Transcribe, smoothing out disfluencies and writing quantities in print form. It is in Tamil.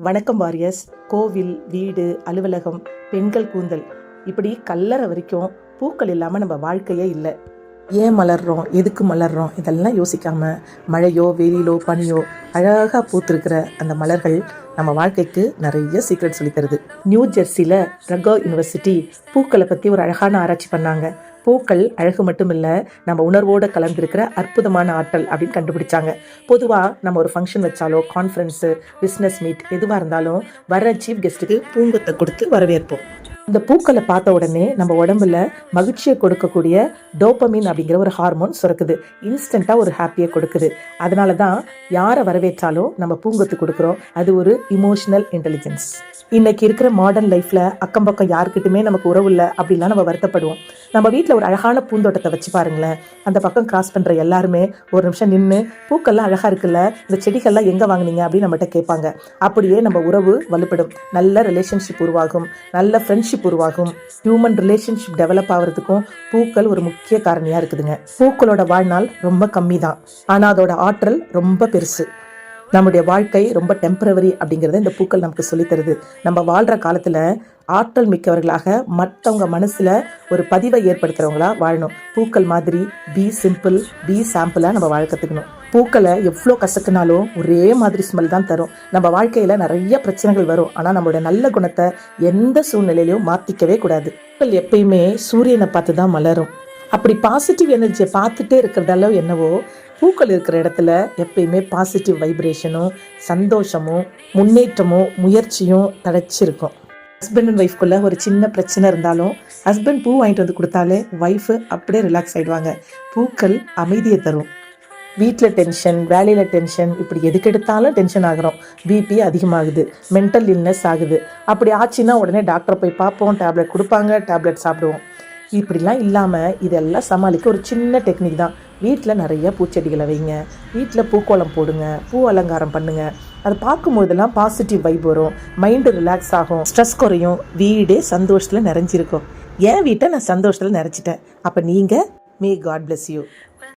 வணக்கம் வாரியர்ஸ். கோவில், வீடு, அலுவலகம், பெண்கள் கூந்தல், இப்படி கல்லறை வரைக்கும் பூக்கள் இல்லாமல் நம்ம வாழ்க்கையே இல்லை. ஏன் மலர்றோம், எதுக்கு மலர்றோம், இதெல்லாம் யோசிக்காம மழையோ வெயிலோ பனியோ அழகாக பூத்திருக்கிற அந்த மலர்கள் நம்ம வாழ்க்கைக்கு நிறைய சீக்ரெட் சொல்லித்தருது. நியூ ஜெர்சியில் ரகர் யூனிவர்சிட்டி பூக்களை பற்றி ஒரு அழகான ஆராய்ச்சி பண்ணாங்க. பூக்கள் அழகு மட்டும் இல்லை, நம்ம உணர்வோடு கலந்துருக்கிற அற்புதமான ஆற்றல் அப்படின்னு கண்டுபிடிச்சாங்க. பொதுவாக நம்ம ஒரு ஃபங்க்ஷன் வச்சாலோ, கான்ஃபரன்ஸு, பிஸ்னஸ் மீட் எதுவாக இருந்தாலும் வர சீஃப் கெஸ்ட்டுக்கு பூங்கொத்தை கொடுத்து வரவேற்போம். இந்த பூக்களை பார்த்த உடனே நம்ம உடம்புல மகிழ்ச்சியை கொடுக்கக்கூடிய டோபமின் அப்படிங்கிற ஒரு ஹார்மோன் சுரக்குது. இன்ஸ்டண்ட்டாக ஒரு ஹாப்பியை கொடுக்குது. அதனால தான் யாரை வரவேற்றாலும் நம்ம பூங்கொத்து கொடுக்குறோம். அது ஒரு இமோஷனல் இன்டெலிஜென்ஸ். இன்னைக்கு இருக்கிற மாடர்ன் லைஃப்பில் அக்கம் பக்கம் யாருக்கிட்டுமே நமக்கு உறவு இல்லை அப்படின்லாம் நம்ம வருத்தப்படுவோம். நம்ம வீட்டில் ஒரு அழகான பூந்தோட்டத்தை வச்சு பாருங்களேன். அந்த பக்கம் கிராஸ் பண்ணுற எல்லாருமே ஒரு நிமிஷம் நின்று, பூக்கள்லாம் அழகாக இருக்குல்ல, இந்த செடிகள்லாம் எங்கே வாங்கினீங்க அப்படின்னு நம்மகிட்ட கேட்பாங்க. அப்படியே நம்ம உறவு வலுப்படும். நல்ல ரிலேஷன்ஷிப் உருவாகும், நல்ல ஃப்ரெண்ட்ஷிப் உருவாகும். ஹியூமன் ரிலேஷன்ஷிப் டெவலப் ஆகிறதுக்கும் பூக்கள் ஒரு முக்கிய காரணியாக இருக்குதுங்க. பூக்களோட வாழ்நாள் ரொம்ப கம்மி தான், ஆனால் அதோட ஆற்றல் ரொம்ப பெருசு. நம்முடைய வாழ்க்கை ரொம்ப டெம்பரவரி அப்படிங்கிறத இந்த பூக்கள் நமக்கு சொல்லித்தருது. நம்ம வாழ்கிற காலத்தில் ஆற்றல் மிக்கவர்களாக மற்றவங்க மனசில் ஒரு பதிவை ஏற்படுத்துகிறவங்களா வாழணும். பூக்கள் மாதிரி பி சிம்பிள், பி சாம்பிளாக நம்ம வாழ கற்றுக்கணும். பூக்களை எவ்வளோ கசக்குனாலும் ஒரே மாதிரி ஸ்மெல் தான் தரும். நம்ம வாழ்க்கையில் நிறைய பிரச்சனைகள் வரும், ஆனால் நம்மளுடைய நல்ல குணத்தை எந்த சூழ்நிலையிலையும் மாற்றிக்கவே கூடாது. பூக்கள் எப்பயுமே சூரியனை பார்த்து தான் மலரும். அப்படி பாசிட்டிவ் எனர்ஜியை பார்த்துட்டே இருக்கிறதால என்னவோ, பூக்கள் இருக்கிற இடத்துல எப்பயுமே பாசிட்டிவ் வைப்ரேஷனும் சந்தோஷமும் முன்னேற்றமும் முயற்சியும் தடைச்சிருக்கும். ஹஸ்பண்ட் அண்ட் ஒய்ஃப்குள்ளே ஒரு சின்ன பிரச்சனை இருந்தாலும் ஹஸ்பண்ட் பூ வாங்கிட்டு வந்து கொடுத்தாலே ஒய்ஃபு அப்படியே ரிலாக்ஸ் ஆகிடுவாங்க. பூக்கள் அமைதியை தரும். வீட்டில் டென்ஷன், வேலையில் டென்ஷன், இப்படி எதுக்கு எடுத்தாலும் டென்ஷன் ஆகிறோம். பிபி அதிகமாகுது, மென்டல் இல்னஸ் ஆகுது. அப்படி ஆச்சுன்னா உடனே டாக்டரை போய் பார்ப்போம், டேப்லெட் கொடுப்பாங்க, டேப்லெட் சாப்பிடுவோம். இப்படிலாம் இல்லாமல் இதெல்லாம் சமாளிக்க ஒரு சின்ன டெக்னிக் தான். வீட்டில் நிறைய பூச்செடிகளை வைங்க, வீட்டில் பூக்கோளம் போடுங்க, பூ அலங்காரம் பண்ணுங்கள். அதை பார்க்கும்போதெல்லாம் பாசிட்டிவ் வைப் வரும், மைண்டு ரிலாக்ஸ் ஆகும், ஸ்ட்ரெஸ் குறையும், வீடே சந்தோஷத்தில் நிறைஞ்சிருக்கும். என் வீட்டை நான் சந்தோஷத்தில் நிறைச்சிட்டேன். அப்போ நீங்கள் மே காட் பிளஸ் யூ.